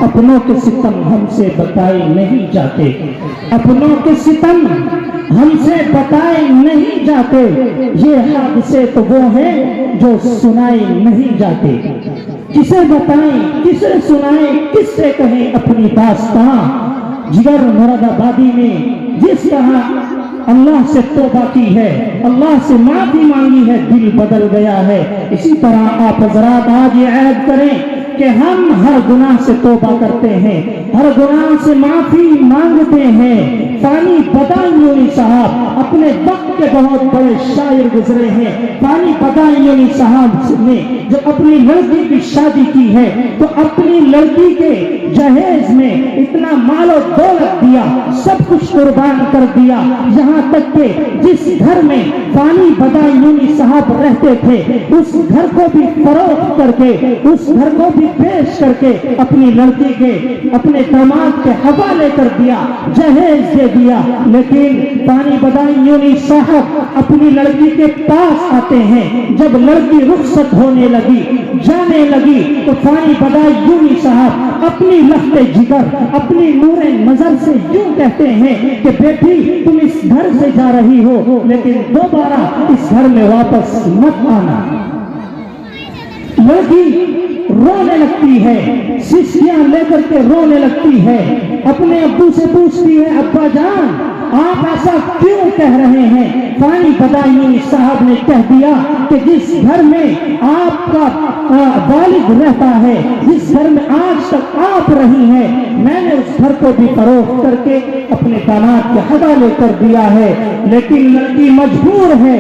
अपनों के सितम हमसे बताए नहीं जाते, अपनों के सितम हमसे बताए नहीं जाते, ये हादसे तो वो हैं जो सुनाए नहीं जाते। किसे बताएं, किसे सुनाएं, किससे कहें अपनी दास्तां। जिगर मुरादाबादी में जिस तरह अल्लाह से तौबा की है, अल्लाह से माफी मांगी है, दिल बदल गया है। इसी तरह आप हजरात आज ये ऐद करें कि हम हर गुनाह से तौबा करते हैं, हर गुनाह से माफी मांगते हैं। फानी बदायूनी साहब अपने वक्त के बहुत बड़े शायर गुजरे हैं। फानी बदायूनी साहब ने जब अपनी लड़की की शादी की है तो अपनी लड़की के जहेज में इतना मालो दौलत दिया, सब कुछ कुर्बान कर दिया, यहाँ तक के जिस घर में फानी बदायूनी साहब रहते थे उस घर को भी फरोख्त करके, उस घर को भी पेश करके अपनी लड़की के, अपने दामाद के हवाले कर दिया, जहेज दे दिया। लेकिन फानी बदायूनी साहब अपनी लड़की के पास आते हैं, जब लड़की रुखसत होने लगी, जाने लगी, तो फानी बदायूनी साहब अपनी लफ्ते जिगर, अपनी नूरे नजर से यूं कहते हैं कि बेटी तुम इस घर से जा रही हो लेकिन दोबारा इस घर में वापस मत आना। लड़की रोने लगती है, शिशियां लेकर के रोने लगती है, अपने अब्बू से पूछती है अब्बा जान आप ऐसा क्यों कह रहे हैं? फानी बदायूनी साहब ने कह दिया कि जिस घर में आपका वालिद रहता है, जिस घर में आज तक आप रही हैं, मैंने उस घर को भी फरोख्त करके अपने दामाद के हवाले कर दिया है। लेकिन लड़की मजबूर है,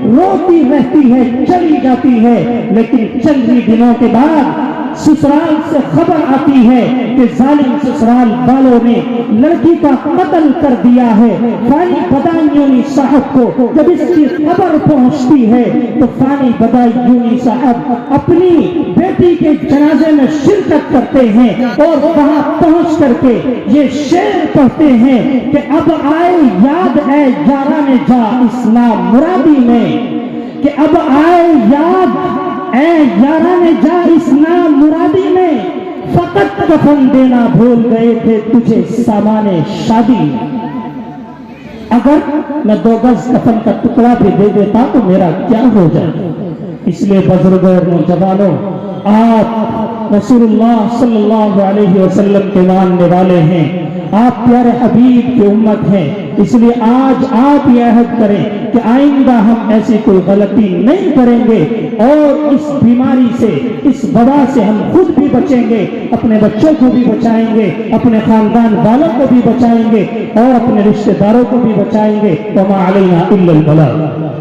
रोती रहती है, चली जाती है। लेकिन चंद ही दिनों के बाद ससुराल से खबर आती है कि जालिम ससुराल वालों ने लड़की का कत्ल कर दिया है। फानी बदायूनी साहब को जब इसकी खबर पहुंचती है तो फानी बदायूनी साहब अपनी बेटी के जनाजे में शिरकत करते हैं और वहां पहुंच करके ये शेर पढ़ते हैं कि अब आए याद है याराने जा इस्लाम मुरादी में, कि अब आए याद ऐ याराने जा इस्लाम मुरादी में, फकत कफन देना भूल गए थे तुझे सामाने शादी। अगर मैं 2 गज कफन का टुकड़ा भी दे देता तो मेरा क्या हो जाए। इसलिए बुजुर्गों और नौजवानों, आप रसूलुल्लाह सल्लल्लाहु अलैहि वसल्लम के मानने वाले हैं, आप प्यारे हबीब की उम्मत हैं। इसलिए आज आप ये अहद करें कि आइंदा हम ऐसी कोई गलती नहीं करेंगे और इस बीमारी से, इस वबा से हम खुद भी बचेंगे, अपने बच्चों को भी बचाएंगे, अपने खानदान वालों को भी बचाएंगे और अपने रिश्तेदारों को भी बचाएंगे। वमा अलैना इल्लल बलाग।